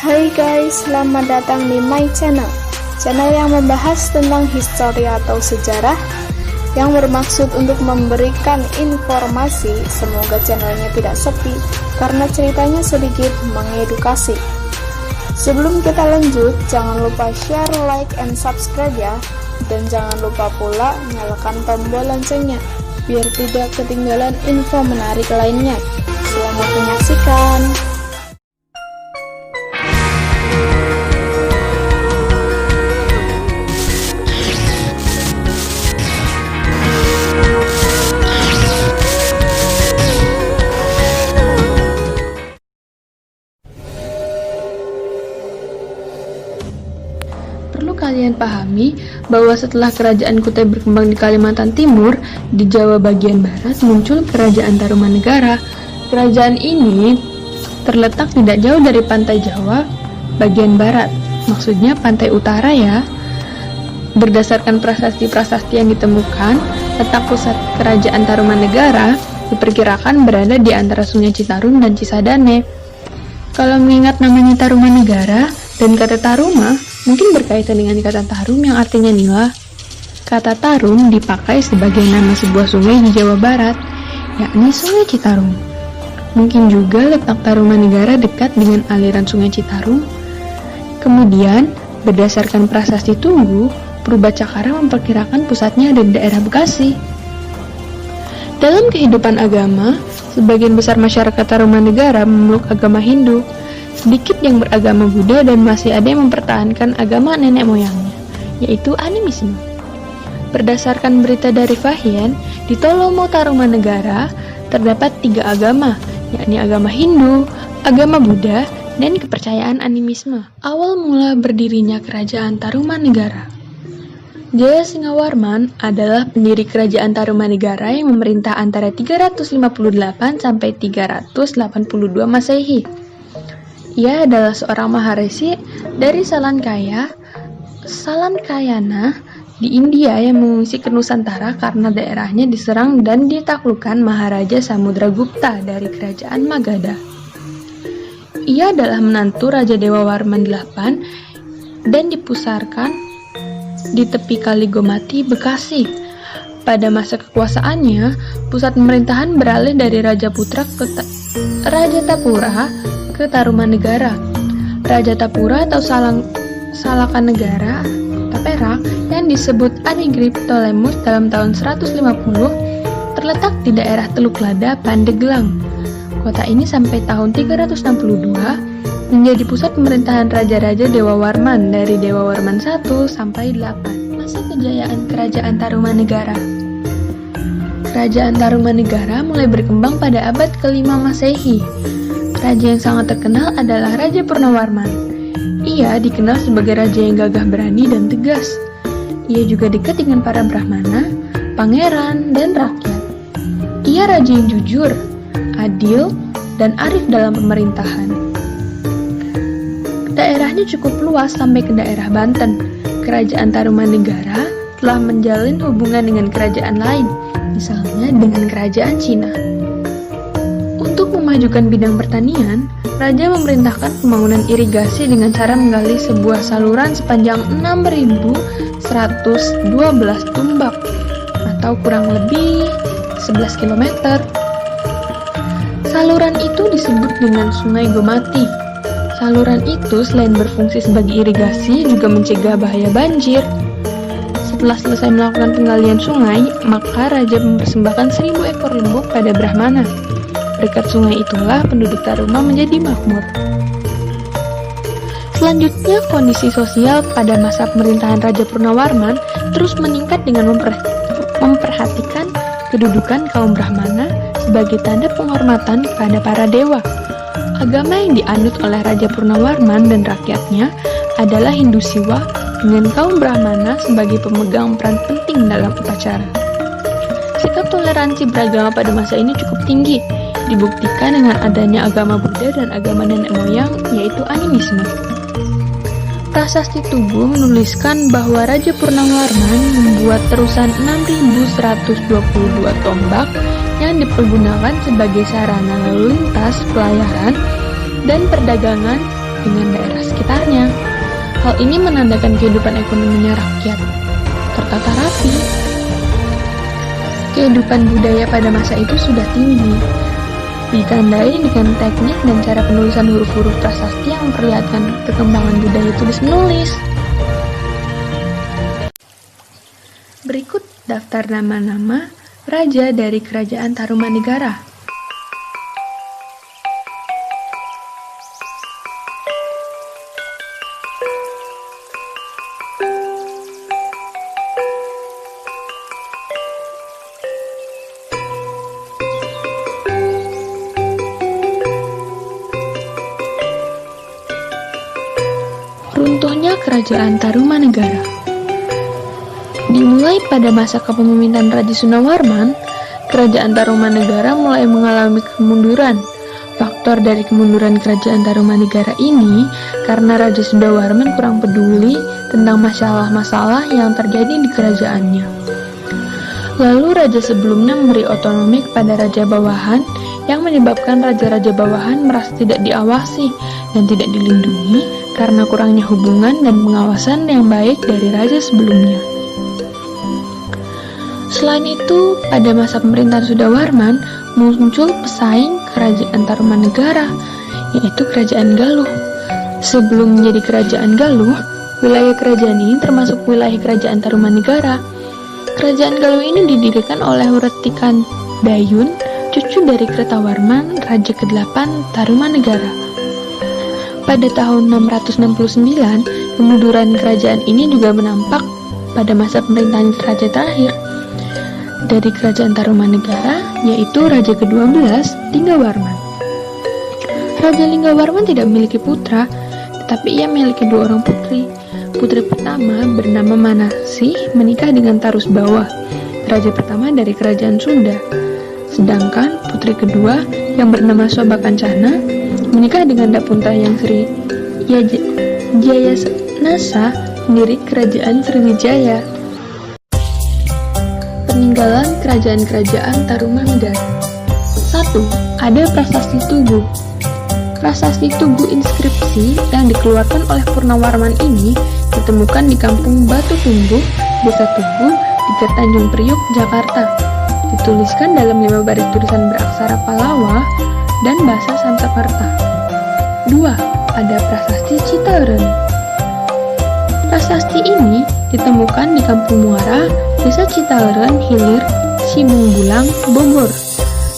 Hai guys, selamat datang di my channel yang membahas tentang histori atau sejarah yang bermaksud untuk memberikan informasi. Semoga channelnya tidak sepi karena ceritanya sedikit mengedukasi. Sebelum kita lanjut, jangan lupa share, like, and subscribe ya. Dan jangan lupa pula nyalakan tombol loncengnya biar tidak ketinggalan info menarik lainnya. Selamat menyaksikan. Perlu kalian pahami bahwa setelah kerajaan Kutai berkembang di Kalimantan Timur, di Jawa bagian barat muncul kerajaan Tarumanegara. Kerajaan ini terletak tidak jauh dari pantai Jawa bagian barat, maksudnya pantai utara ya. Berdasarkan prasasti-prasasti yang ditemukan, letak pusat kerajaan Tarumanegara diperkirakan berada di antara Sungai Citarum dan Cisadane. Kalau mengingat namanya Tarumanegara dan kata Taruma, mungkin berkaitan dengan kata tarum yang artinya nila. Kata tarum dipakai sebagai nama sebuah sungai di Jawa Barat, yakni Sungai Citarum. Mungkin juga letak Tarumanegara dekat dengan aliran Sungai Citarum. Kemudian, berdasarkan prasasti Tunggu, Purbacakara memperkirakan pusatnya ada di daerah Bekasi. Dalam kehidupan agama, sebagian besar masyarakat Tarumanegara memeluk agama Hindu. Sedikit yang beragama Buddha dan masih ada yang mempertahankan agama nenek moyangnya, yaitu animisme. Berdasarkan berita dari Fahien, di Tolomo Tarumanegara terdapat 3 agama, yakni agama Hindu, agama Buddha, dan kepercayaan animisme. Awal mula berdirinya kerajaan Tarumanegara. Jaya Singawarman adalah pendiri kerajaan Tarumanegara yang memerintah antara 358 sampai 382 Masehi. Ia adalah seorang Maharesi dari Salankayana di India yang mengungsi ke Nusantara karena daerahnya diserang dan ditaklukkan Maharaja Samudragupta dari kerajaan Magadha. Ia adalah menantu Raja Dewa Warman VIII dan dipusarkan di tepi Kali Gomati, Bekasi. Pada masa kekuasaannya, pusat pemerintahan beralih dari Rajapura ke Tarumanegara. Raja Tapura atau Salakanegara Perak yang disebut Anigri Ptolemus dalam tahun 150 terletak di daerah Teluk Lada, Pandeglang. Kota ini sampai tahun 362 menjadi pusat pemerintahan Raja-Raja Dewa Warman dari Dewa Warman 1 sampai 8. Masa kejayaan Kerajaan Tarumanegara. Kerajaan Tarumanegara mulai berkembang pada abad ke-5 Masehi. Raja yang sangat terkenal adalah Raja Purnawarman. Ia dikenal sebagai raja yang gagah berani dan tegas. Ia juga dekat dengan para Brahmana, pangeran, dan rakyat. Ia raja yang jujur, adil, dan arif dalam pemerintahan. Daerahnya cukup luas sampai ke daerah Banten. Kerajaan Tarumanegara telah menjalin hubungan dengan kerajaan lain, misalnya dengan kerajaan Cina. Untuk memajukan bidang pertanian, Raja memerintahkan pembangunan irigasi dengan cara menggali sebuah saluran sepanjang 6.112 tumbak atau kurang lebih 11 km. Saluran itu disebut dengan Sungai Gomati. Saluran itu selain berfungsi sebagai irigasi juga mencegah bahaya banjir. Setelah selesai melakukan penggalian sungai, maka Raja mempersembahkan 1.000 ekor lembut pada Brahmana. Berkat sungai itulah penduduk Taruma menjadi makmur. Selanjutnya, kondisi sosial pada masa pemerintahan Raja Purnawarman terus meningkat dengan memperhatikan kedudukan kaum Brahmana sebagai tanda penghormatan kepada para dewa. Agama yang dianut oleh Raja Purnawarman dan rakyatnya adalah Hindu Siwa dengan kaum Brahmana sebagai pemegang peran penting dalam upacara. Sikap toleransi beragama pada masa ini cukup tinggi, dibuktikan dengan adanya agama Buddha dan agama nenek moyang, yaitu animisme. Prasasti Tugu menuliskan bahwa Raja Purnawarman membuat terusan 6.122 tombak yang dipergunakan sebagai sarana lalu lintas, pelayaran, dan perdagangan dengan daerah sekitarnya. Hal ini menandakan kehidupan ekonominya rakyat tertata rapi. Kehidupan budaya pada masa itu sudah tinggi, ditandai dengan teknik dan cara penulisan huruf-huruf prasasti yang memperlihatkan perkembangan budaya tulis-menulis. Berikut daftar nama-nama raja dari Kerajaan Tarumanegara. Runtuhnya Kerajaan Tarumanegara. Dimulai pada masa kepemimpinan Raja Sunawarman, Kerajaan Tarumanegara mulai mengalami kemunduran. Faktor dari kemunduran Kerajaan Tarumanegara ini karena Raja Sunawarman kurang peduli tentang masalah-masalah yang terjadi di kerajaannya. Lalu raja sebelumnya memberi otonomi kepada raja bawahan yang menyebabkan raja-raja bawahan merasa tidak diawasi dan tidak dilindungi karena kurangnya hubungan dan pengawasan yang baik dari raja sebelumnya. Selain itu, pada masa pemerintahan Sunawarman muncul pesaing Kerajaan Tarumanegara, yaitu Kerajaan Galuh. Sebelum menjadi Kerajaan Galuh, wilayah kerajaan ini termasuk wilayah Kerajaan Tarumanegara. Kerajaan Galuh ini didirikan oleh Wratikan Dayun, cucu dari Kertawarman, Raja ke-8 Tarumanegara. Pada tahun 669, kemunduran kerajaan ini juga menampak pada masa pemerintahan raja terakhir dari Kerajaan Tarumanegara, yaitu Raja ke-12, Linggawarman. Raja Linggawarman tidak memiliki putra, tetapi ia memiliki 2 orang putri. Putri pertama bernama Manasih menikah dengan Tarusbawa, raja pertama dari Kerajaan Sunda. Sedangkan putri kedua yang bernama Sobakancana menikah dengan Dapunta yang Sri Jayanasa, pendiri Kerajaan Sriwijaya. Peninggalan kerajaan-kerajaan Tarumanegara. 1. Ada Prasasti Tugu. Prasasti Tugu inskripsi yang dikeluarkan oleh Purnawarman ini ditemukan di Kampung Batu Tumbuh, Desa Tugu, di Tanjung Priuk, Jakarta. Dituliskan dalam 5 baris tulisan beraksara Pallawa dan bahasa Sanskerta. 2. Ada Prasasti Citeureun. Prasasti ini ditemukan di Kampung Muara, Desa Citeureun Hilir, Cibungbulang, Bogor.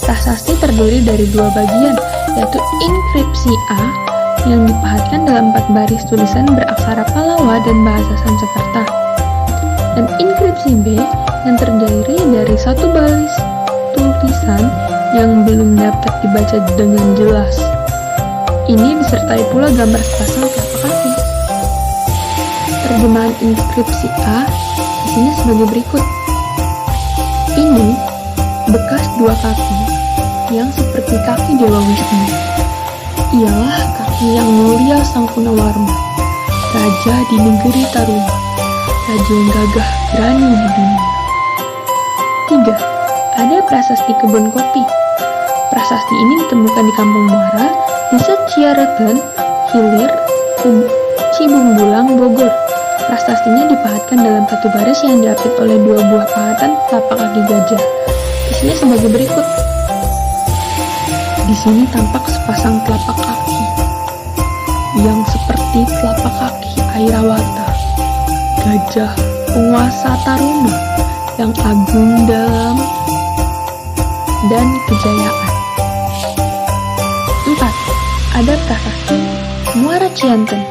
Prasasti terdiri dari 2 bagian, yaitu inskripsi A yang dipahatkan dalam 4 baris tulisan beraksara Pallawa dan bahasa Sanskerta, dan inskripsi B yang terdiri dari 1 baris tulisan yang belum dapat dibaca dengan jelas. Ini disertai pula gambar sepasang telapak kaki. Terjemahan inskripsi A isinya sebagai berikut. Ini bekas 2 kaki yang seperti kaki Dewa Wisnu. Ialah kaki yang mulia Sang Punawarman, raja di negeri Taruma, raja yang gagah berani di dunia. 3. Ada Prasasti Kebun Kopi. Prasasti ini ditemukan di Kampung Muara, Desa Ciaregan Hilir, Cibungbulang, Bogor. Prasastinya dipahatkan dalam 1 baris yang diapit oleh 2 buah pahatan telapak kaki gajah. Isinya sebagai berikut. Di sini tampak sepasang telapak kaki yang seperti telapak kaki Airawata, gajah penguasa Taruma yang agung dalam dan kejayaan. 4. Ada Prasasti Muara Cianten.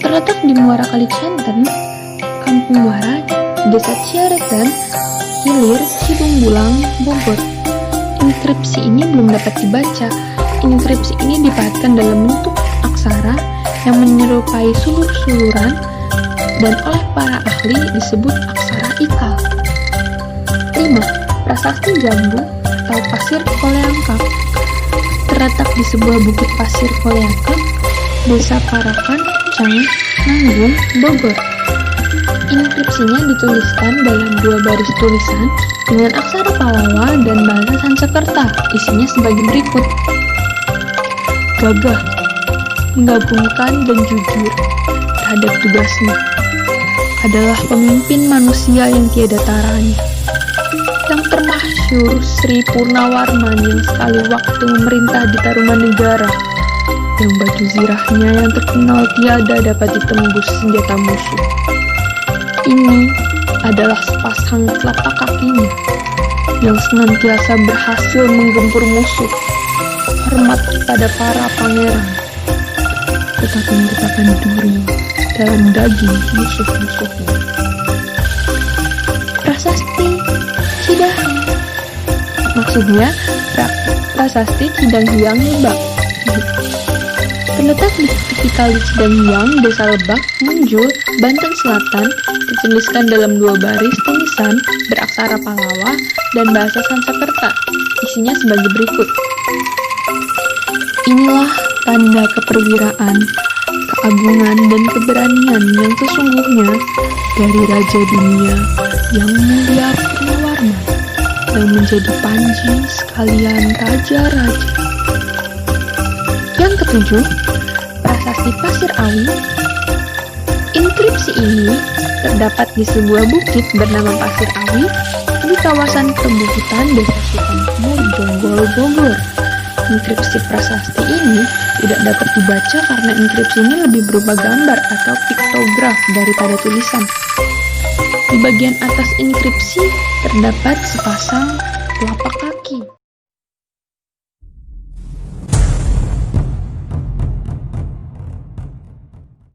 Terletak di Muara Kali Cianten, Kampung Muara, Desa Ciaregan Hilir, Cibungbulang, Bogor. Inskripsi ini belum dapat dibaca. Inskripsi ini dipahatkan dalam bentuk aksara yang menyerupai sulur-suluran dan oleh para ahli disebut aksara ikal. 5. Prasasti Jambu atau Pasir Koleangkap. Terletak di sebuah bukit pasir Koleangkap, Desa Parakan, Nanggung, Bogor. Inskripsinya dituliskan dalam 2 baris tulisan dengan aksara Pallawa dan bahasa Sanskerta. Isinya sebagai berikut. Gagah, menggabungkan dan jujur terhadap tugasnya. Adalah pemimpin manusia yang tiada taranya, yang termasyhur Sri Purnawarman yang sekali waktu memerintah di Tarumanegara, yang batu zirahnya yang terkenal tiada dapat ditembus senjata musuh. Ini adalah sepasang telapak kakinya yang senantiasa berhasil menggempur musuh, hormat pada para pangeran, tetapi merupakan duri dalam daging musuh-musuhnya. Prasasti Cidahu, maksudnya Prasasti Cidang Hyang Lebak. Terletak di tepi kali Cidang Hyang, Desa Lebak, Munjul, Banten Selatan, dituliskan dalam 2 baris tulisan beraksara Pallawa dan bahasa Sanskerta. Isinya sebagai berikut. Inilah tanda keperwiraan, keagungan dan keberanian yang sesungguhnya dari Raja Dunia yang mulia Purnawarman, yang menjadi panji sekalian raja-raja. Yang ketujuh, Prasasti Pasir Awi. Inskripsi ini terdapat di sebuah bukit bernama Pasir Awi di kawasan perbukitan Desa Sukamukmur, Jonggol, Bogor. Inskripsi prasasti ini tidak dapat dibaca karena inskripsi ini lebih berupa gambar atau piktograf daripada tulisan. Di bagian atas inskripsi terdapat sepasang telapak